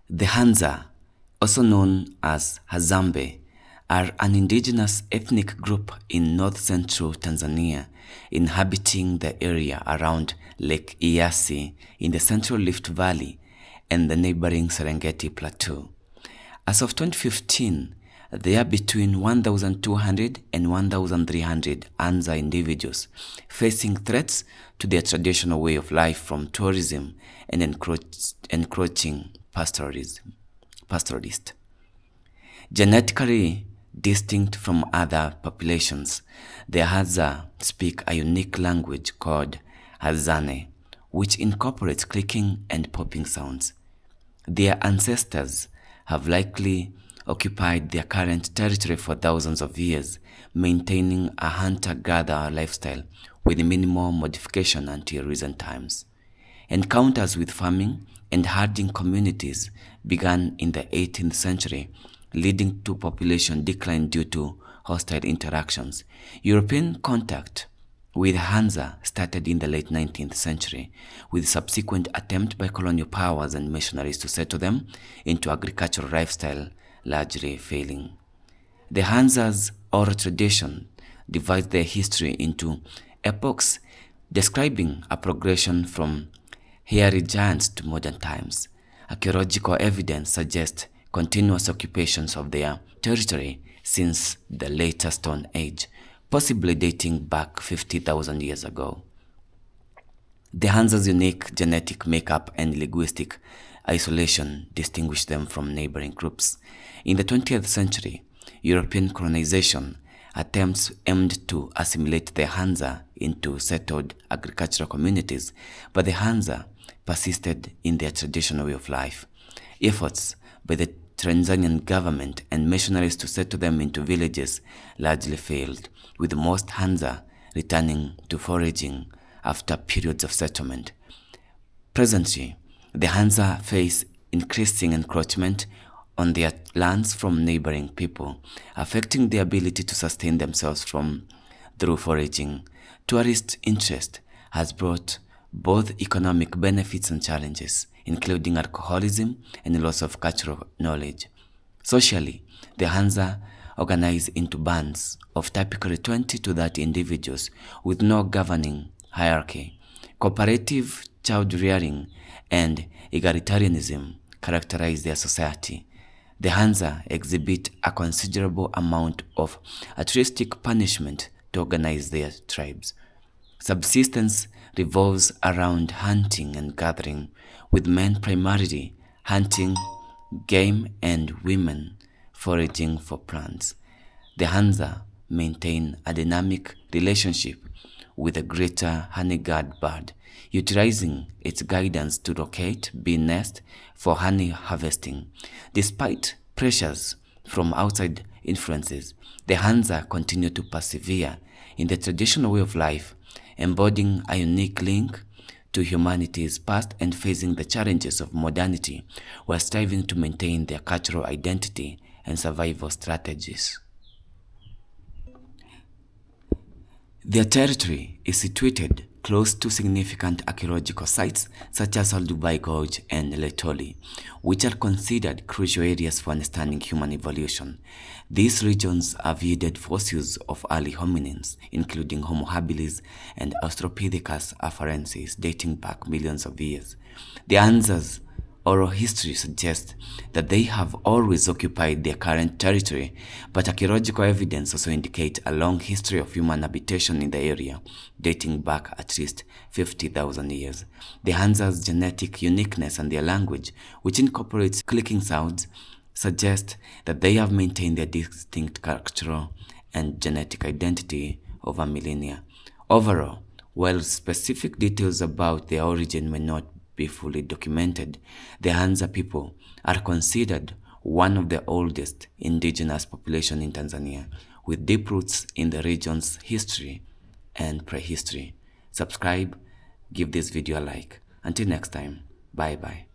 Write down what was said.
The Hadza, also known as Hadzabe, are an indigenous ethnic group in north-central Tanzania, inhabiting the area around Lake Eyasi in the central Rift Valley and the neighboring Serengeti Plateau. As of 2015, there are between 1,200 and 1,300 Hadza individuals facing threats to their traditional way of life from tourism and encroaching pastoralists. Genetically distinct from other populations, the Hadza speak a unique language called Hadzane, which incorporates clicking and popping sounds. Their ancestors have likely occupied their current territory for thousands of years, maintaining a hunter-gatherer lifestyle with minimal modification until recent times. Encounters with farming and herding communities began in the 18th century, leading to population decline due to hostile interactions. European contact with Hadza started in the late 19th century, with subsequent attempt by colonial powers and missionaries to settle them into agricultural lifestyle largely failing. The Hadza's oral tradition divides their history into epochs, describing a progression from hairy giants to modern times. Archaeological evidence suggests continuous occupations of their territory since the later Stone Age, possibly dating back 50,000 years ago. The Hadza's unique genetic makeup and linguistic isolation distinguish them from neighboring groups. In the 20th century, European colonization attempts aimed to assimilate the Hadza into settled agricultural communities, but the Hadza persisted in their traditional way of life. Efforts by the Tanzanian government and missionaries to settle them into villages largely failed, with most Hadza returning to foraging after periods of settlement. Presently, the Hadza face increasing encroachment on their lands from neighboring people, affecting their ability to sustain themselves through foraging. Tourist interest has brought both economic benefits and challenges, including alcoholism and loss of cultural knowledge. Socially, the Hadza organize into bands of typically 20 to 30 individuals with no governing hierarchy. Cooperative child-rearing and egalitarianism characterize their society. The Hadza exhibit a considerable amount of altruistic punishment to organize their tribes. Subsistence revolves around hunting and gathering, with men primarily hunting game and women foraging for plants. The Hadza maintain a dynamic relationship with the greater honey-guard bird, utilizing its guidance to locate bee nest for honey harvesting. Despite pressures from outside influences, the Hadza continue to persevere in the traditional way of life, embodying a unique link to humanity's past and facing the challenges of modernity while striving to maintain their cultural identity and survival strategies. Their territory is situated close to significant archaeological sites such as Olduvai Gorge and Laetoli, which are considered crucial areas for understanding human evolution. These regions have yielded fossils of early hominins, including Homo habilis and Australopithecus afarensis, dating back millions of years. The Hadza's oral history suggests that they have always occupied their current territory, but archaeological evidence also indicates a long history of human habitation in the area, dating back at least 50,000 years. The Hadza's genetic uniqueness and their language, which incorporates clicking sounds, suggest that they have maintained their distinct cultural and genetic identity over millennia. Overall, while specific details about their origin may not be fully documented, the Hadza people are considered one of the oldest indigenous population in Tanzania, with deep roots in the region's history and prehistory. Subscribe, give this video a like. Until next time, bye bye.